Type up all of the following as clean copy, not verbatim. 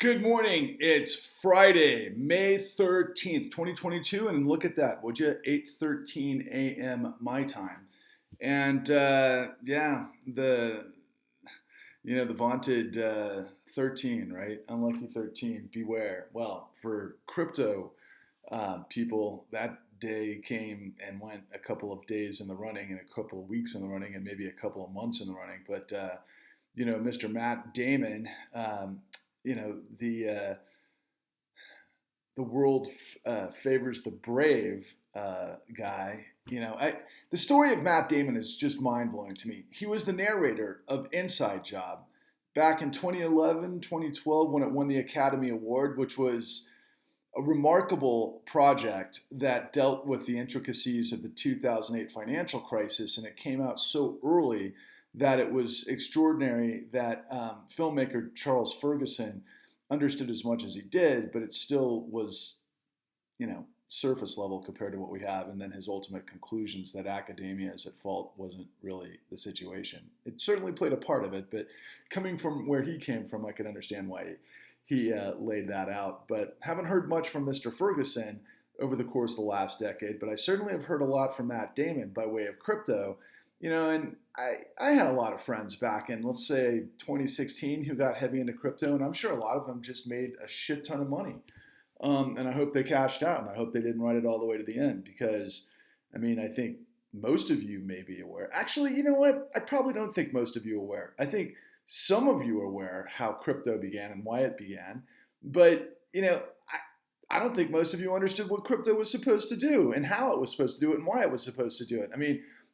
Good morning. It's Friday, May 13th, 2022. And look at that, would you? 8:13 a.m. my time. And the vaunted 13, right? Unlucky 13, beware. Well, for crypto people, that day came and went a couple of days in the running and a couple of weeks in the running and maybe a couple of months in the running. But Mr. Matt Damon, you know, the uh, the world favors the brave guy. The story of Matt Damon is just mind blowing to me. He was the narrator of Inside Job back in 2011, 2012 when it won the Academy Award, which was a remarkable project that dealt with the intricacies of the 2008 financial crisis, and it came out so early that it was extraordinary that filmmaker Charles Ferguson understood as much as he did, but it still was, surface level compared to what we have. And then his ultimate conclusions that academia is at fault wasn't really the situation. It certainly played a part of it, but coming from where he came from, I could understand why he laid that out. But haven't heard much from Mr. Ferguson over the course of the last decade, but I certainly have heard a lot from Matt Damon by way of crypto. And I had a lot of friends back in, let's say, 2016 who got heavy into crypto, and I'm sure a lot of them just made a shit ton of money. And I hope they cashed out, and I hope they didn't ride it all the way to the end because, I think most of you may be aware. Actually, you know what? I probably don't think most of you are aware. I think some of you are aware how crypto began and why it began, but, I don't think most of you understood what crypto was supposed to do and how it was supposed to do it and why it was supposed to do it.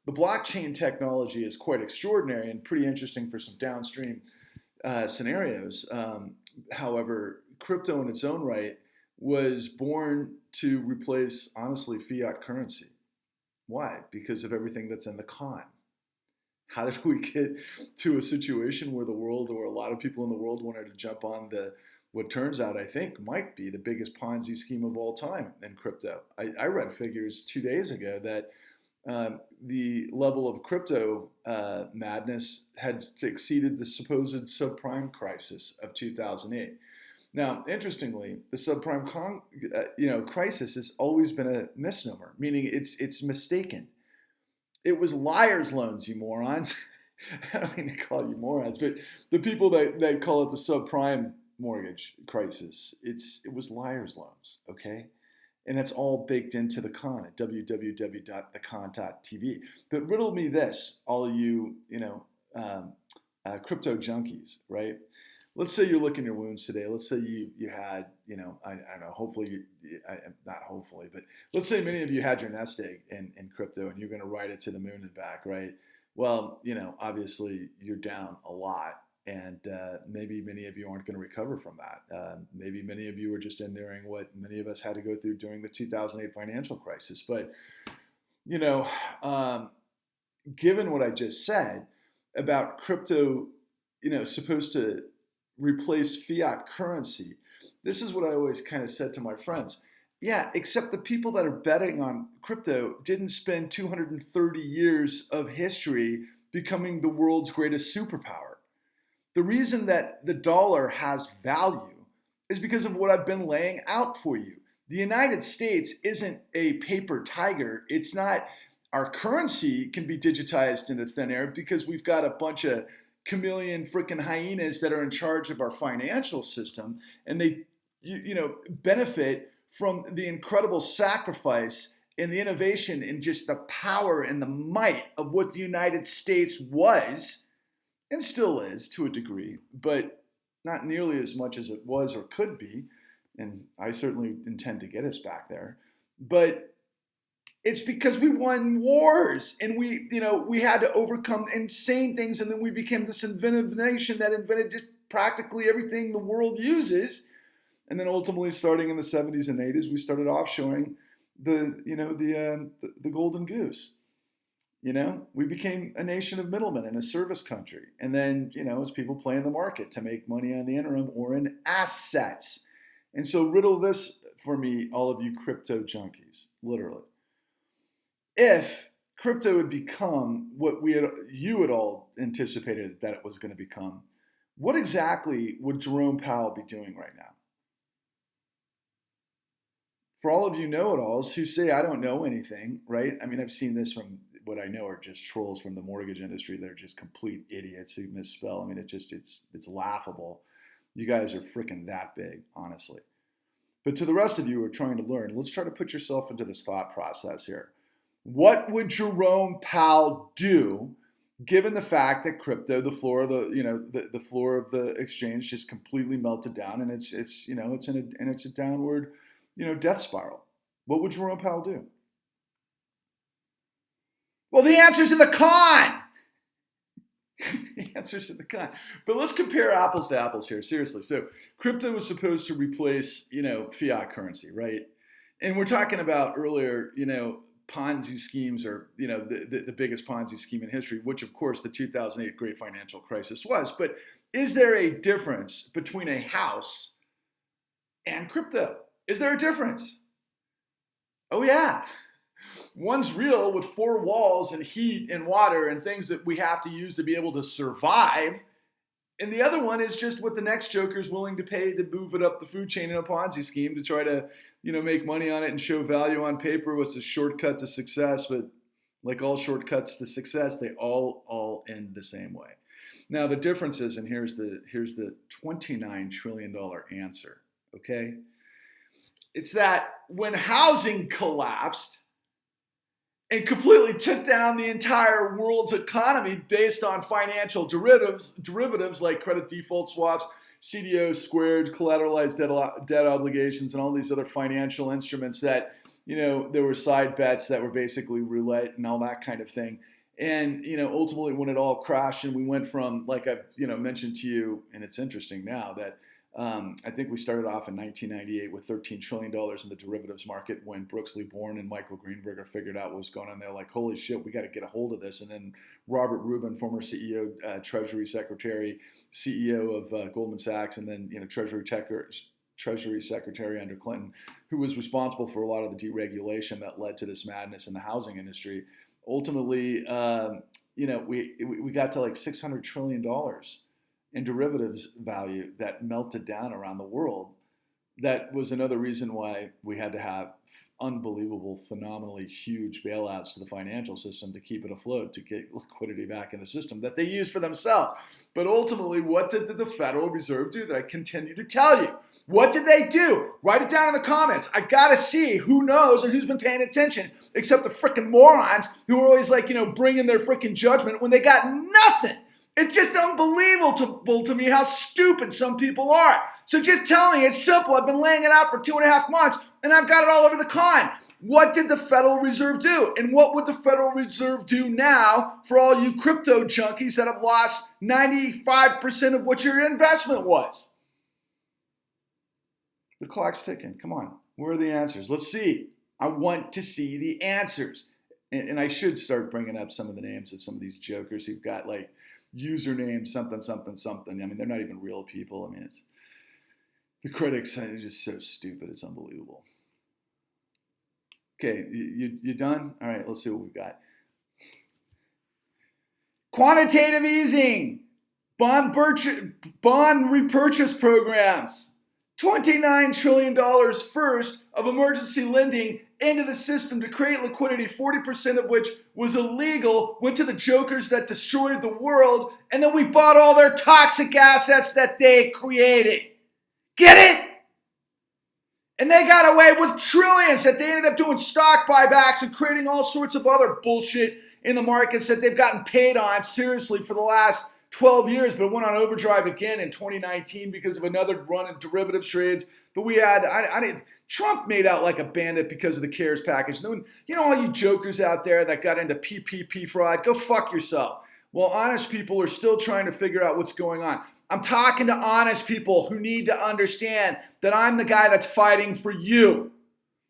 The blockchain technology is quite extraordinary and pretty interesting for some downstream scenarios. However, crypto in its own right was born to replace, honestly, fiat currency. Why? Because of everything that's in the con. How did we get to a situation where the world, or a lot of people in the world, wanted to jump on what turns out, I think, might be the biggest Ponzi scheme of all time in crypto? I read figures 2 days ago that the level of crypto madness had exceeded the supposed subprime crisis of 2008. Now, interestingly, the subprime crisis has always been a misnomer, meaning it's mistaken. It was liar's loans, you morons. I don't mean to call you morons, but the people that call it the subprime mortgage crisis, it was liar's loans, okay? And that's all baked into the con at www.thecon.tv. But riddle me this, all of you, crypto junkies, right? Let's say you're licking your wounds today. Let's say you had, I don't know, hopefully, not hopefully, but let's say many of you had your nest egg in crypto and you're going to ride it to the moon and back, right? Well, obviously you're down a lot. And maybe many of you aren't going to recover from that. Maybe many of you are just enduring what many of us had to go through during the 2008 financial crisis. But, given what I just said about crypto, supposed to replace fiat currency, this is what I always kind of said to my friends. Yeah, except the people that are betting on crypto didn't spend 230 years of history becoming the world's greatest superpower. The reason that the dollar has value is because of what I've been laying out for you. The United States isn't a paper tiger. It's not, our currency can be digitized into thin air because we've got a bunch of chameleon freaking hyenas that are in charge of our financial system, and they benefit from the incredible sacrifice and the innovation and just the power and the might of what the United States was and still is to a degree, but not nearly as much as it was or could be. And I certainly intend to get us back there. But it's because we won wars and we had to overcome insane things. And then we became this inventive nation that invented just practically everything the world uses. And then ultimately, starting in the 70s and 80s, we started offshoring the golden goose. We became a nation of middlemen and a service country. And then, as people play in the market to make money on the interim or in assets. And so riddle this for me, all of you crypto junkies, literally. If crypto had become what you had all anticipated that it was going to become, What exactly would Jerome Powell be doing right now? For all of you know-it-alls who say, I don't know anything, right? I mean, I've seen this from what I know are just trolls from the mortgage industry. They're just complete idiots who misspell. I mean, it's laughable. You guys are freaking that big, honestly. But to the rest of you who are trying to learn, let's try to put yourself into this thought process here. What would Jerome Powell do given the fact that crypto, the floor of the floor of the exchange just completely melted down and it's a downward, death spiral? What would Jerome Powell do? Well, the answer's in the con. The answer's in the con. But let's compare apples to apples here, seriously. So crypto was supposed to replace, fiat currency, right? And we're talking about earlier, Ponzi schemes are, the biggest Ponzi scheme in history, which of course the 2008 great financial crisis was. But is there a difference between a house and crypto? Is there a difference? Oh yeah. One's real with 4 walls and heat and water and things that we have to use to be able to survive. And the other one is just what the next joker's willing to pay to move it up the food chain in a Ponzi scheme to try to, make money on it and show value on paper. What's a shortcut to success? But like all shortcuts to success, they all end the same way. Now the difference is, and here's the $29 trillion answer, okay? It's that when housing collapsed and completely took down the entire world's economy based on financial derivatives like credit default swaps, CDOs squared, collateralized debt obligations, and all these other financial instruments that, there were side bets that were basically roulette and all that kind of thing. And, ultimately when it all crashed and we went from, like I've, mentioned to you, and it's interesting now that I think we started off in 1998 with $13 trillion in the derivatives market when Brooks Lee Born and Michael Greenberger figured out what was going on. They're like, holy shit, we got to get a hold of this. And then Robert Rubin, former CEO, Treasury Secretary, CEO of Goldman Sachs, and then Treasury Secretary under Clinton, who was responsible for a lot of the deregulation that led to this madness in the housing industry. Ultimately, we got to like $600 trillion in derivatives value that melted down around the world. That was another reason why we had to have unbelievable, phenomenally huge bailouts to the financial system to keep it afloat, to get liquidity back in the system that they use for themselves. But ultimately, what did the Federal Reserve do that I continue to tell you? What did they do? Write it down in the comments. I gotta see who knows and who's been paying attention, except the freaking morons who are always like, bringing their freaking judgment when they got nothing. It's just unbelievable to me how stupid some people are. So just tell me, it's simple. I've been laying it out for 2.5 months and I've got it all over the con. What did the Federal Reserve do? And what would the Federal Reserve do now for all you crypto junkies that have lost 95% of what your investment was? The clock's ticking. Come on. Where are the answers? Let's see. I want to see the answers. And I should start bringing up some of the names of some of these jokers who've got like username something, something, something. I mean, they're not even real people. I mean, it's the critics are just so stupid. It's unbelievable. Okay, you done? All right, let's see what we've got. Quantitative easing, bond repurchase programs, $29 trillion first of emergency lending into the system to create liquidity, 40% of which was illegal, went to the jokers that destroyed the world, and then we bought all their toxic assets that they created. Get it? And they got away with trillions that they ended up doing stock buybacks and creating all sorts of other bullshit in the markets that they've gotten paid on seriously for the last 12 years, but it went on overdrive again in 2019 because of another run in derivatives trades. But we had, Trump made out like a bandit because of the CARES package. All you jokers out there that got into PPP fraud, go fuck yourself. Well, honest people are still trying to figure out what's going on. I'm talking to honest people who need to understand that I'm the guy that's fighting for you,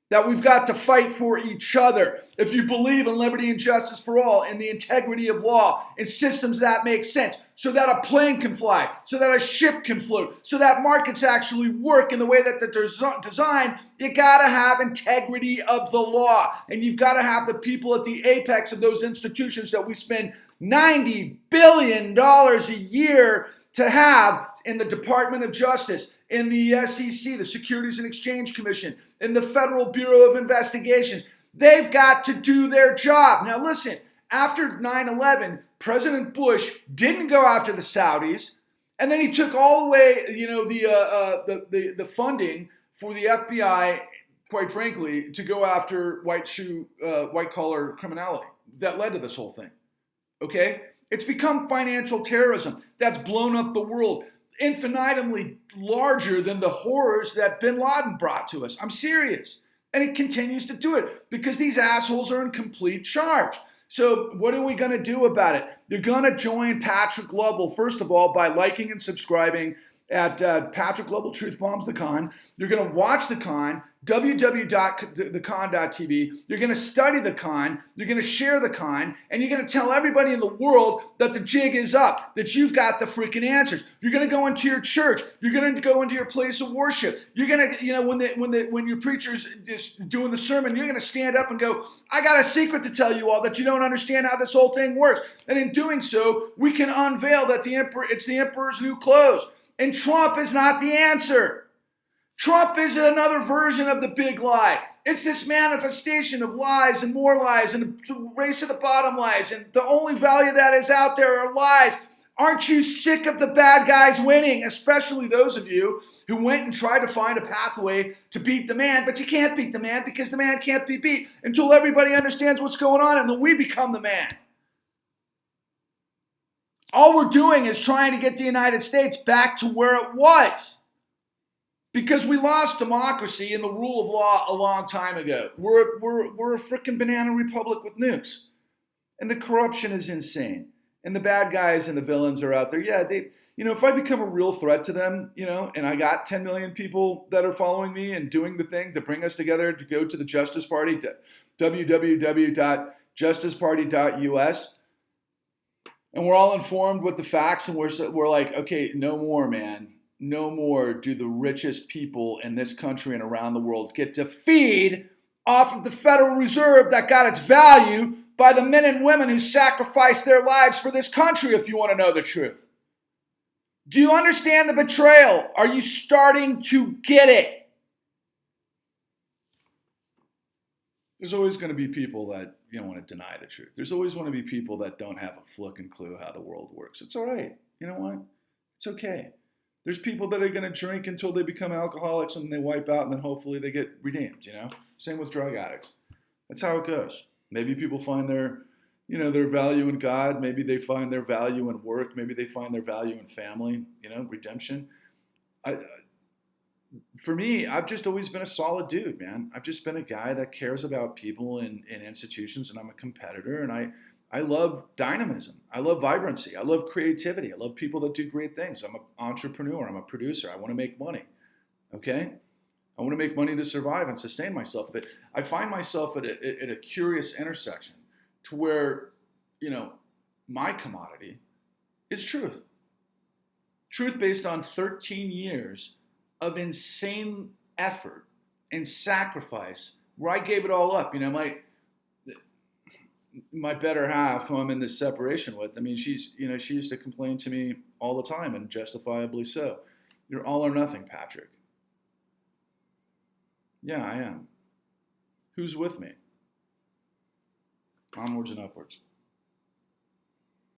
that we've got to fight for each other. If you believe in liberty and justice for all and the integrity of law and systems that make sense, so that a plane can fly, so that a ship can float, so that markets actually work in the way that they're designed, you gotta have integrity of the law. And you've gotta have the people at the apex of those institutions that we spend $90 billion a year to have in the Department of Justice, in the SEC, the Securities and Exchange Commission, in the Federal Bureau of Investigations. They've got to do their job. Now listen, after 9/11, President Bush didn't go after the Saudis, and then he took all away, the funding for the FBI, quite frankly, to go after white collar criminality. That led to this whole thing. Okay? It's become financial terrorism that's blown up the world, infinitely larger than the horrors that bin Laden brought to us. I'm serious. And it continues to do it because these assholes are in complete charge. So what are we going to do about it? You're going to join Patrick Lovell, first of all, by liking and subscribing at Patrick Lovell Truth Bombs the Con. You're going to watch the con, www.thecon.tv. You're going to study the con. You're going to share the con. And you're going to tell everybody in the world that the jig is up, that you've got the freaking answers. You're going to go into your church. You're going to go into your place of worship. You're going to, when your preacher's just doing the sermon, you're going to stand up and go, I got a secret to tell you all that you don't understand how this whole thing works. And in doing so, we can unveil that it's the emperor's new clothes. And Trump is not the answer. Trump is another version of the big lie. It's this manifestation of lies and more lies and a race to the bottom lies. And the only value that is out there are lies. Aren't you sick of the bad guys winning? Especially those of you who went and tried to find a pathway to beat the man. But you can't beat the man because the man can't be beat until everybody understands what's going on and then we become the man. All we're doing is trying to get the United States back to where it was. Because we lost democracy and the rule of law a long time ago. We're a freaking banana republic with nukes. And the corruption is insane. And the bad guys and the villains are out there. Yeah, if I become a real threat to them, and I got 10 million people that are following me and doing the thing to bring us together to go to the Justice Party, www.justiceparty.us, and we're all informed with the facts, and we're like, okay, no more, man. No more do the richest people in this country and around the world get to feed off of the Federal Reserve that got its value by the men and women who sacrificed their lives for this country, if you want to know the truth. Do you understand the betrayal? Are you starting to get it? There's always going to be people that want to deny the truth. There's always going to be people that don't have a flicking clue how the world works. It's all right. You know what? It's okay. There's people that are going to drink until they become alcoholics and they wipe out and then hopefully they get redeemed, Same with drug addicts. That's how it goes. Maybe people find their value in God. Maybe they find their value in work. Maybe they find their value in family, redemption. For me, I've just always been a solid dude, man. I've just been a guy that cares about people and institutions, and I'm a competitor, and I love dynamism. I love vibrancy. I love creativity. I love people that do great things. I'm an entrepreneur. I'm a producer. I want to make money. Okay? I want to make money to survive and sustain myself. But I find myself at a curious intersection to where, my commodity is truth. Truth based on 13 years of insane effort and sacrifice where I gave it all up. My better half, who I'm in this separation with, she used to complain to me all the time, and justifiably so. You're all or nothing, Patrick. Yeah, I am. Who's with me? Onwards and upwards.